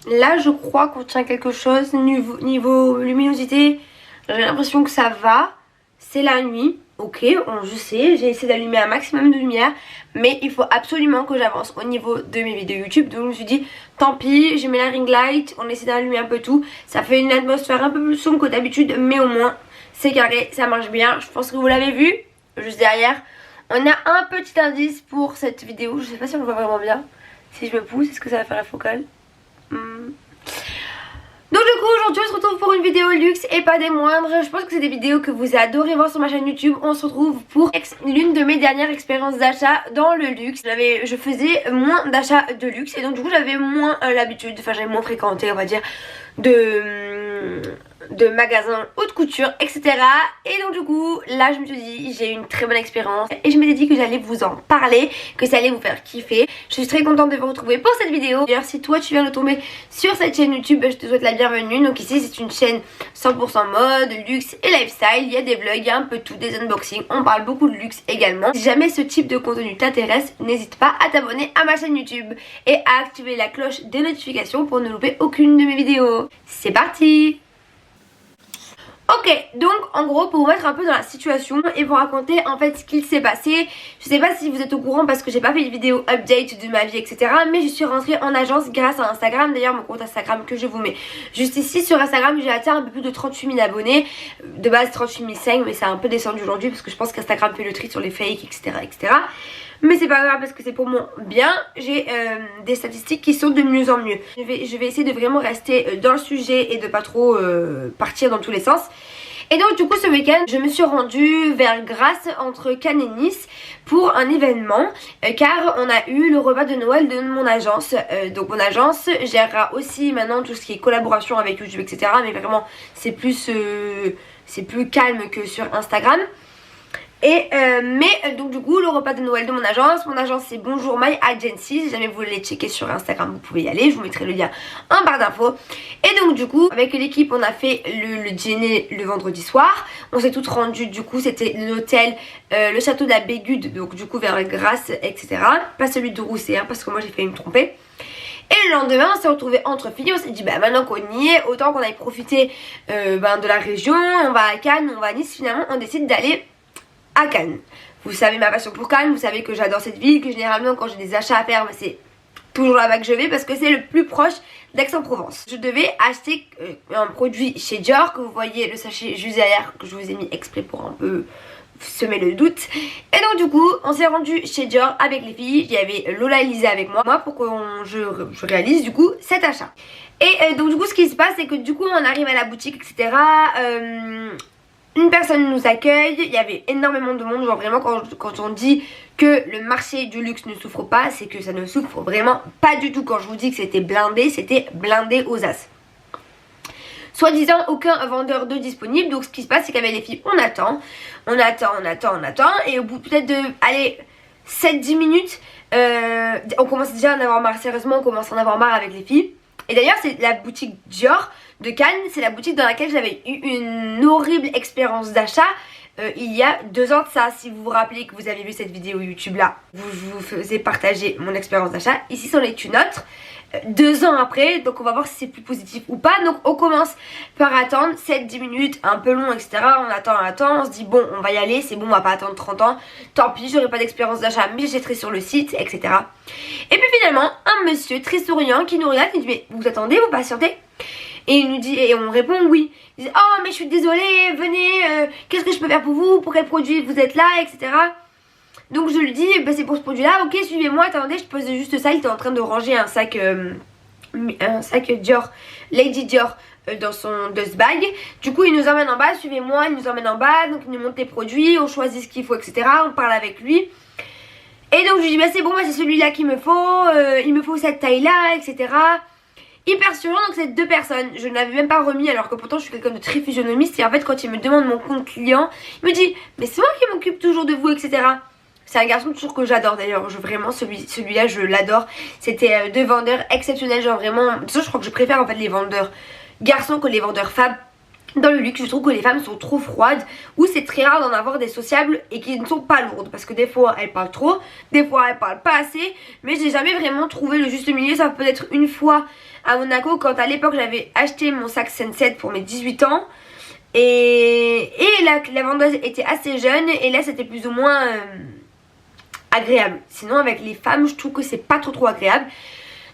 Là je crois qu'on tient quelque chose. Niveau luminosité, j'ai l'impression que ça va. C'est la nuit, ok, je sais, j'ai essayé d'allumer un maximum de lumière, mais il faut absolument que j'avance au niveau de mes vidéos YouTube. Donc je me suis dit, tant pis, j'ai mis la ring light, on essaie d'allumer un peu tout. Ça fait une atmosphère un peu plus sombre que d'habitude, mais au moins c'est carré, ça marche bien. Je pense que vous l'avez vu, juste derrière. On a un petit indice pour cette vidéo, je sais pas si on le voit vraiment bien. Si je me pousse, est-ce que ça va faire la focale? Donc du coup aujourd'hui on se retrouve pour une vidéo luxe et pas des moindres. Je pense que c'est des vidéos que vous adorez voir sur ma chaîne YouTube. On se retrouve pour l'une de mes dernières expériences d'achat dans le luxe. Je faisais moins d'achats de luxe et donc du coup j'avais moins l'habitude, enfin j'avais moins fréquenté on va dire de magasins haute couture etc. Et donc du coup là je me suis dit j'ai eu une très bonne expérience et je m'étais dit que j'allais vous en parler, que ça allait vous faire kiffer. Je suis très contente de vous retrouver pour cette vidéo. D'ailleurs si toi tu viens de tomber sur cette chaîne YouTube, je te souhaite la bienvenue. Donc ici c'est une chaîne 100% mode, luxe et lifestyle. Il y a des vlogs, il y a un peu tout, des unboxings, on parle beaucoup de luxe également. Si jamais ce type de contenu t'intéresse, n'hésite pas à t'abonner à ma chaîne YouTube et à activer la cloche des notifications pour ne louper aucune de mes vidéos. C'est parti! Ok, donc en gros pour vous mettre un peu dans la situation et vous raconter en fait ce qu'il s'est passé. Je sais pas si vous êtes au courant parce que j'ai pas fait de vidéo update de ma vie etc. Mais je suis rentrée en agence grâce à Instagram. D'ailleurs mon compte Instagram que je vous mets juste ici sur Instagram, j'ai atteint un peu plus de 38 000 abonnés. De base 38 500 mais c'est un peu descendu aujourd'hui parce que je pense qu'Instagram fait le tri sur les fakes etc. Mais c'est pas grave parce que c'est pour mon bien. J'ai des statistiques qui sont de mieux en mieux. Je vais essayer de vraiment rester dans le sujet et de pas trop partir dans tous les sens. Et donc du coup ce week-end je me suis rendue vers Grasse entre Cannes et Nice pour un événement car on a eu le repas de Noël de mon agence. Donc mon agence gérera aussi maintenant tout ce qui est collaboration avec YouTube etc. Mais vraiment c'est plus calme que sur Instagram. Donc du coup le repas de Noël de mon agence c'est Bonjour My Agency. Si jamais vous voulez checker sur Instagram vous pouvez y aller, je vous mettrai le lien en barre d'infos. Et donc du coup avec l'équipe on a fait le dîner le vendredi soir. On s'est toutes rendues, du coup c'était l'hôtel le château de la Bégude, donc du coup vers Grasse etc. Pas celui de Rousset hein, parce que moi j'ai failli me tromper. Et le lendemain on s'est retrouvés entre filles, on s'est dit bah maintenant qu'on y est autant qu'on aille profiter de la région. On va à Cannes, on va à Nice, finalement on décide d'aller à Cannes. Vous savez ma passion pour Cannes, vous savez que j'adore cette ville, que généralement quand j'ai des achats à faire c'est toujours là-bas que je vais parce que c'est le plus proche d'Aix-en-Provence. Je devais acheter un produit chez Dior que vous voyez le sachet juste derrière que je vous ai mis exprès pour un peu semer le doute. Et donc du coup on s'est rendu chez Dior avec les filles. Il y avait Lola et Lisa avec moi pour que je réalise du coup cet achat. Et donc du coup ce qui se passe c'est que du coup on arrive à la boutique etc. Une personne nous accueille, il y avait énormément de monde, genre vraiment quand on dit que le marché du luxe ne souffre pas, c'est que ça ne souffre vraiment pas du tout. Quand je vous dis que c'était blindé aux as. Soi-disant aucun vendeur de disponible, donc ce qui se passe c'est qu'avec les filles on attend et au bout peut-être de, allez, 7-10 minutes, on commence déjà à en avoir marre, sérieusement on commence à en avoir marre avec les filles. Et d'ailleurs c'est la boutique Dior de Cannes, c'est la boutique dans laquelle j'avais eu une horrible expérience d'achat il y a 2 ans de ça. Si vous vous rappelez que vous avez vu cette vidéo YouTube là, je vous faisais partager mon expérience d'achat. Ici c'en est une autre, 2 ans après, donc on va voir si c'est plus positif ou pas. Donc on commence par attendre 7-10 minutes, un peu long etc. On attend, on se dit bon on va y aller, c'est bon on va pas attendre 30 ans, tant pis j'aurai pas d'expérience d'achat mais j'achèterai sur le site etc. Et puis finalement un monsieur très souriant qui nous regarde et dit mais vous attendez, vous patientez? Et il nous dit, et on répond oui. Il dit oh mais je suis désolée, venez, qu'est-ce que je peux faire pour vous, pour quel produit vous êtes là etc. Donc je lui dis bah, c'est pour ce produit là, ok suivez-moi, attendez je pose juste ça. Il était en train de ranger un sac Dior, Lady Dior dans son dust bag. Du coup il nous emmène en bas, suivez-moi, il nous emmène en bas. Donc il nous montre les produits, on choisit ce qu'il faut etc. On parle avec lui. Et donc je lui dis bah c'est bon, bah, c'est celui-là qu'il me faut, il me faut cette taille là etc. Hyper souriant, donc c'est 2 personnes. Je ne l'avais même pas remis alors que pourtant je suis quelqu'un de très physionomiste. Et en fait quand il me demande mon compte client, il me dit mais c'est moi qui m'occupe toujours de vous etc. C'est un garçon toujours que j'adore d'ailleurs. Vraiment celui-là je l'adore. C'était 2 vendeurs exceptionnels, genre vraiment. De toute façon je crois que je préfère en fait les vendeurs garçons que les vendeurs femmes. dans le luxe. Je trouve que les femmes sont trop froides, ou c'est très rare d'en avoir des sociables et qui ne sont pas lourdes, parce que des fois elles parlent trop, des fois elles parlent pas assez, mais j'ai jamais vraiment trouvé le juste milieu. Ça peut être une fois à Monaco, quand à l'époque j'avais acheté mon sac Sunset pour mes 18 ans, et la vendeuse était assez jeune, et là c'était plus ou moins agréable. Sinon avec les femmes je trouve que c'est pas trop agréable.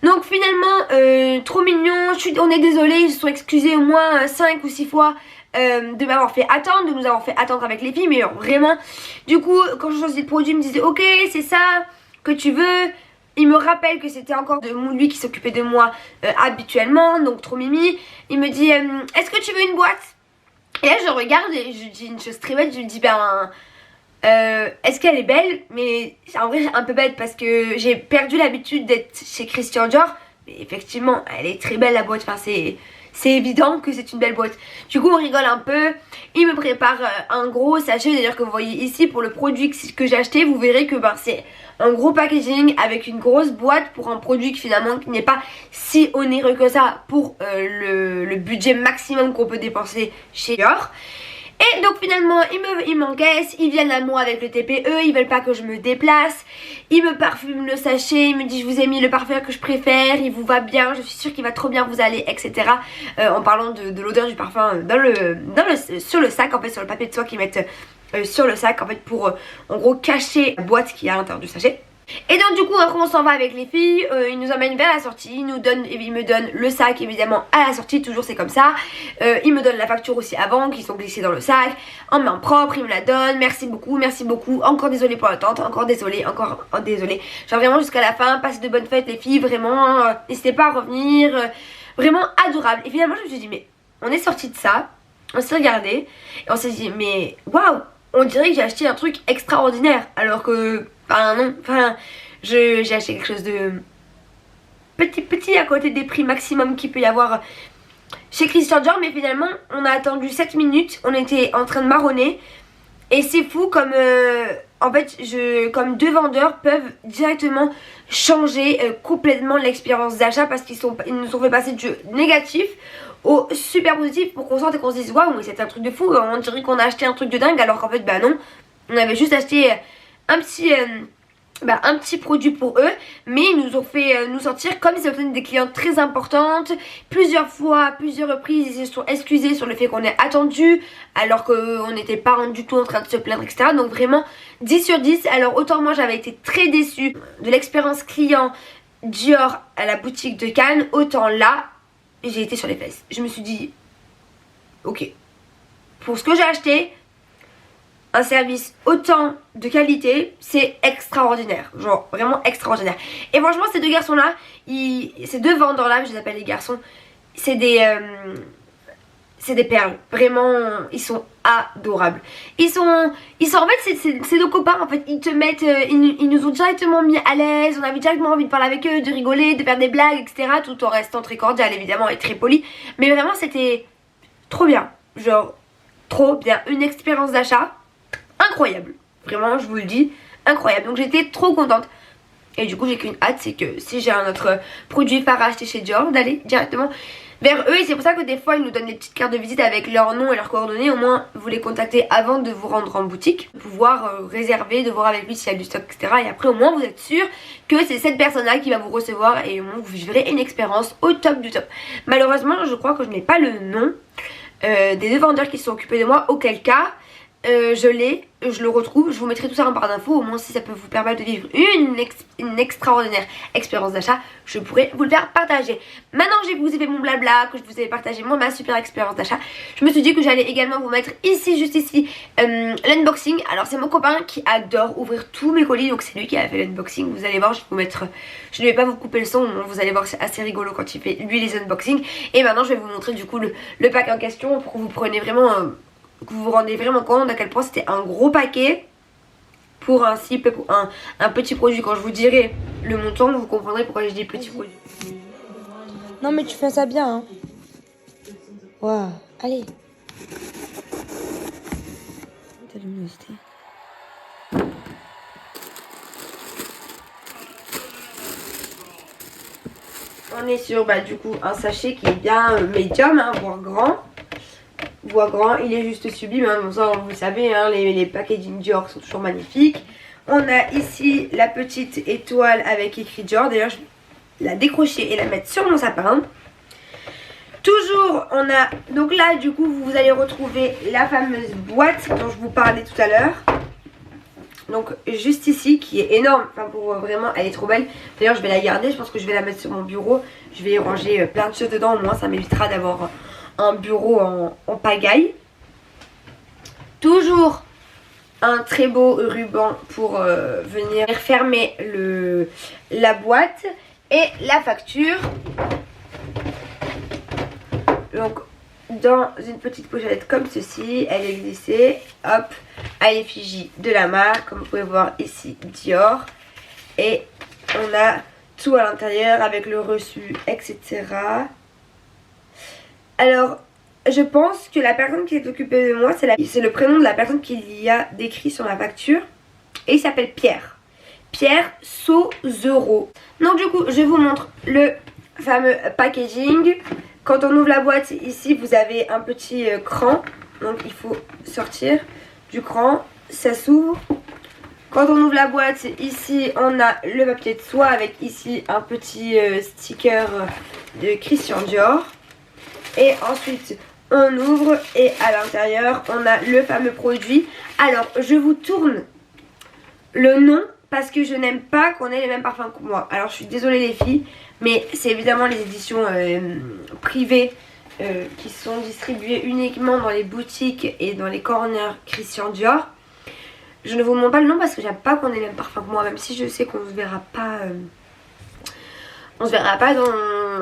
Donc finalement trop mignon, on est désolé, ils se sont excusés au moins 5 ou 6 fois de m'avoir fait attendre, de nous avoir fait attendre avec les filles, mais vraiment. Du coup quand je choisis le produit, il me disait ok c'est ça que tu veux. Il me rappelle que c'était encore lui qui s'occupait de moi habituellement, donc trop mimi. Il me dit est-ce que tu veux une boîte? Et là je regarde et je dis une chose très bête, je lui dis ben est-ce qu'elle est belle? Mais en vrai c'est un peu bête parce que j'ai perdu l'habitude d'être chez Christian Dior. Mais effectivement elle est très belle la boîte, enfin c'est évident que c'est une belle boîte. Du coup on rigole un peu. Il me prépare un gros sachet, d'ailleurs que vous voyez ici pour le produit que j'ai acheté. Vous verrez que ben, c'est un gros packaging avec une grosse boîte pour un produit qui finalement n'est pas si onéreux que ça pour le budget maximum qu'on peut dépenser chez Dior. Et donc finalement ils m'encaissent, ils viennent à moi avec le TPE, ils veulent pas que je me déplace. Ils me parfument le sachet, ils me disent je vous ai mis le parfum que je préfère, il vous va bien, je suis sûre qu'il va trop bien vous aller, etc. En parlant de l'odeur du parfum sur le sac, en fait sur le papier de soie qu'ils mettent sur le sac, en fait pour en gros cacher la boîte qui est à l'intérieur du sachet. Et donc du coup après on s'en va avec les filles, ils nous emmènent vers la sortie, ils me donnent le sac évidemment à la sortie, toujours c'est comme ça. Ils me donnent la facture aussi avant, qui sont glissées dans le sac, en main propre, ils me la donnent, merci beaucoup, encore désolé pour l'attente, encore désolé, genre vraiment jusqu'à la fin, passez de bonnes fêtes les filles, vraiment, n'hésitez pas à revenir, vraiment adorable. Et finalement je me suis dit mais on est sorti de ça, on s'est regardé, et on s'est dit mais waouh, on dirait que j'ai acheté un truc extraordinaire, alors que enfin non, enfin j'ai acheté quelque chose de petit à côté des prix maximum qu'il peut y avoir chez Christian Dior. Mais finalement on a attendu 7 minutes, on était en train de marronner. Et c'est fou comme en fait comme deux vendeurs peuvent directement changer complètement l'expérience d'achat, parce qu'ils nous ont fait passer du négatif au super positif pour qu'on sorte et qu'on se dise waouh mais c'est un truc de fou, on dirait qu'on a acheté un truc de dingue, alors qu'en fait bah non, on avait juste acheté un petit produit pour eux, mais ils nous ont fait nous sentir comme si c'était des clientes très importantes. Plusieurs fois, à plusieurs reprises, ils se sont excusés sur le fait qu'on ait attendu alors qu'on n'était pas du tout en train de se plaindre, etc. Donc vraiment 10 sur 10. Alors autant moi j'avais été très déçue de l'expérience client Dior à la boutique de Cannes, autant là j'ai été sur les fesses. Je me suis dit ok, pour ce que j'ai acheté, un service autant de qualité, c'est extraordinaire, genre vraiment extraordinaire. Et franchement ces deux garçons là, ces deux vendeurs là, je les appelle les garçons, c'est des perles, vraiment ils sont adorables. Ils sont en fait c'est nos copains en fait, ils te mettent, ils nous ont directement mis à l'aise, on avait directement envie de parler avec eux, de rigoler, de faire des blagues, etc. Tout en restant très cordial évidemment et très poli, mais vraiment c'était trop bien, genre trop bien, une expérience d'achat incroyable, vraiment je vous le dis, incroyable. Donc j'étais trop contente. Et du coup j'ai qu'une hâte, c'est que si j'ai un autre produit phare à acheter chez Dior, d'aller directement vers eux. Et c'est pour ça que des fois ils nous donnent des petites cartes de visite avec leur nom et leurs coordonnées. Au moins vous les contactez avant de vous rendre en boutique, pouvoir réserver, de voir avec lui s'il y a du stock, etc. Et après au moins vous êtes sûr que c'est cette personne là qui va vous recevoir, et au moins vous vivrez une expérience au top du top. Malheureusement je crois que je n'ai pas le nom des deux vendeurs qui se sont occupés de moi, auquel cas je le retrouve, je vous mettrai tout ça en barre d'infos, au moins si ça peut vous permettre de vivre une extraordinaire expérience d'achat, je pourrais vous le faire partager. Maintenant que je vous ai fait mon blabla, que je vous ai partagé moi ma super expérience d'achat, je me suis dit que j'allais également vous mettre ici, juste ici, l'unboxing. Alors c'est mon copain qui adore ouvrir tous mes colis, donc c'est lui qui a fait l'unboxing. Vous allez voir, je vais vous mettre, je ne vais pas vous couper le son, vous allez voir c'est assez rigolo quand il fait lui les unboxings. Et maintenant je vais vous montrer du coup le pack en question pour que vous preniez vraiment... que vous vous rendez vraiment compte à quel point c'était un gros paquet pour un petit produit. Quand je vous dirai le montant, vous comprendrez pourquoi je dis petit produit. Non mais tu fais ça bien hein. Waouh, allez. Ta luminosité. On est sur du coup un sachet qui est bien médium, hein, voire grand. voit grand, il est juste sublime, hein. Bon, ça vous le savez, hein, les packaging Dior sont toujours magnifiques. On a ici la petite étoile avec écrit Dior, d'ailleurs je vais la décrocher et la mettre sur mon sapin. Toujours on a, donc là du coup vous allez retrouver la fameuse boîte dont je vous parlais tout à l'heure. Donc juste ici qui est énorme, enfin pour vraiment elle est trop belle. D'ailleurs je vais la garder, je pense que je vais la mettre sur mon bureau. Je vais y ranger plein de choses dedans, au moins ça m'évitera d'avoir un bureau en pagaille. Toujours un très beau ruban pour venir fermer la boîte et la facture. Donc dans une petite pochette comme ceci, elle est glissée, hop, à l'effigie de la marque, comme vous pouvez voir ici Dior. Et on a tout à l'intérieur avec le reçu, etc. Alors, je pense que la personne qui s'est occupée de moi, c'est le prénom de la personne qui y a décrit sur la facture. Et il s'appelle Pierre. Pierre Sauzero. Donc du coup, je vous montre le fameux packaging. Quand on ouvre la boîte, ici, vous avez un petit cran. Donc il faut sortir du cran. Ça s'ouvre. Quand on ouvre la boîte, ici, on a le papier de soie avec ici un petit sticker de Christian Dior. Et ensuite, on ouvre et à l'intérieur, on a le fameux produit. Alors, je vous tourne le nom parce que je n'aime pas qu'on ait les mêmes parfums que moi. Alors, je suis désolée les filles, mais c'est évidemment les éditions privées qui sont distribuées uniquement dans les boutiques et dans les corners Christian Dior. Je ne vous montre pas le nom parce que j'aime pas qu'on ait les mêmes parfums que moi, même si je sais qu'on se verra pas... on se verra pas dans...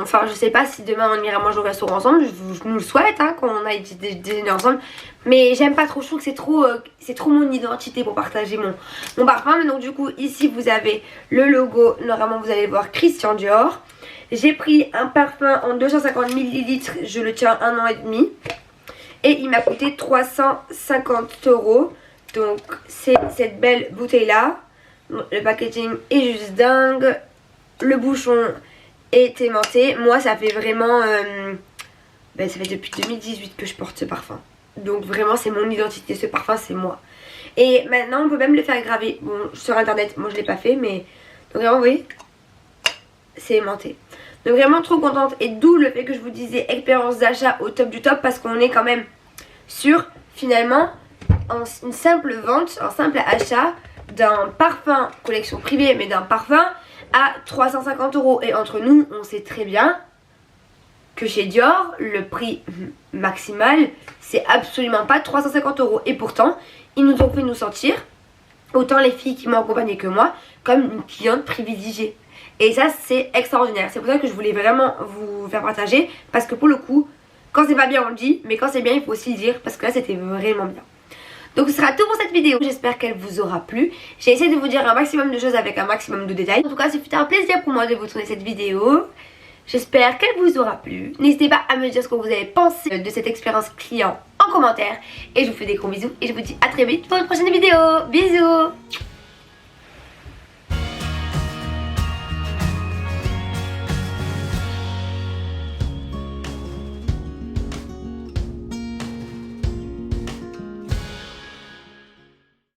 Enfin, je sais pas si demain on ira manger au restaurant ensemble. Je nous le souhaite, hein, qu'on aille déjeuner ensemble. Mais j'aime pas trop, je trouve que c'est trop mon identité pour partager mon parfum. Mais donc du coup, ici vous avez le logo. Normalement, vous allez voir Christian Dior. J'ai pris un parfum en 250 ml. Je le tiens 1 an et demi. Et il m'a coûté 350 €. Donc, c'est cette belle bouteille-là. Le packaging est juste dingue. Le bouchon est aimanté. Moi ça fait vraiment ça fait depuis 2018 que je porte ce parfum. Donc vraiment c'est mon identité, ce parfum c'est moi. Et maintenant on peut même le faire graver. Bon, sur internet, moi je l'ai pas fait, mais donc vraiment vous voyez, c'est aimanté. Donc vraiment trop contente. Et d'où le fait que je vous disais expérience d'achat au top du top, parce qu'on est quand même sur finalement une simple vente, un simple achat d'un parfum collection privée, mais d'un parfum à 350 €. Et entre nous, on sait très bien que chez Dior, le prix maximal, c'est absolument pas 350 €. Et pourtant, ils nous ont fait nous sentir, autant les filles qui m'ont accompagnée que moi, comme une cliente privilégiée. Et ça, c'est extraordinaire. C'est pour ça que je voulais vraiment vous faire partager. Parce que pour le coup, quand c'est pas bien, on le dit. Mais quand c'est bien, il faut aussi le dire. Parce que là, c'était vraiment bien. Donc ce sera tout pour cette vidéo, j'espère qu'elle vous aura plu. J'ai essayé de vous dire un maximum de choses avec un maximum de détails. En tout cas, c'est un plaisir pour moi de vous tourner cette vidéo. J'espère qu'elle vous aura plu. N'hésitez pas à me dire ce que vous avez pensé de cette expérience client en commentaire. Et je vous fais des gros bisous et je vous dis à très vite pour une prochaine vidéo. Bisous.